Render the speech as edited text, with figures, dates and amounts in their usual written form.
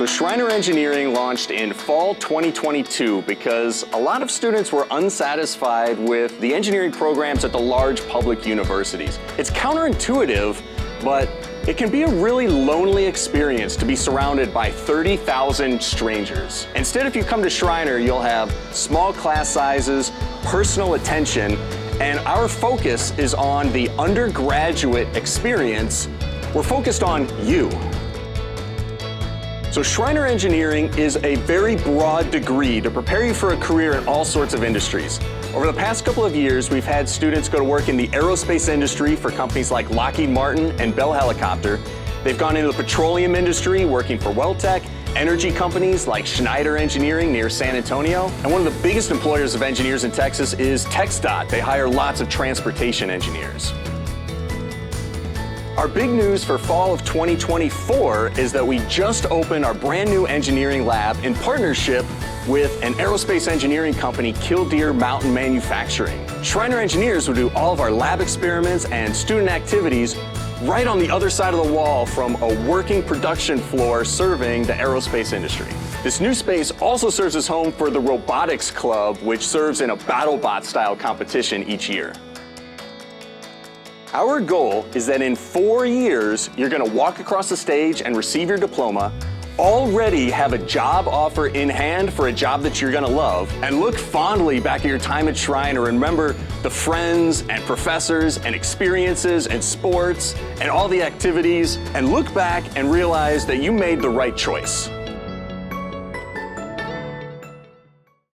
So Schreiner Engineering launched in fall 2022 because a lot of students were unsatisfied with the engineering programs at the large public universities. It's counterintuitive, but it can be a really lonely experience to be surrounded by 30,000 strangers. Instead, if you come to Schreiner, you'll have small class sizes, personal attention, and our focus is on the undergraduate experience. We're focused on you. So Schreiner Engineering is a very broad degree to prepare you for a career in all sorts of industries. Over the past couple of years, we've had students go to work in the aerospace industry for companies like Lockheed Martin and Bell Helicopter. They've gone into the petroleum industry, working for Welltec, energy companies like Schreiner Engineering near San Antonio. And one of the biggest employers of engineers in Texas is TxDOT. They hire lots of transportation engineers. Our big news for fall of 2024 is that we just opened our brand new engineering lab in partnership with an aerospace engineering company, Killdeer Mountain Manufacturing. Schreiner engineers will do all of our lab experiments and student activities right on the other side of the wall from a working production floor serving the aerospace industry. This new space also serves as home for the Robotics Club, which serves in a BattleBot style competition each year. Our goal is that in 4 years, you're going to walk across the stage and receive your diploma, already have a job offer in hand for a job that you're going to love, and look fondly back at your time at Schreiner and remember the friends and professors and experiences and sports and all the activities, and look back and realize that you made the right choice.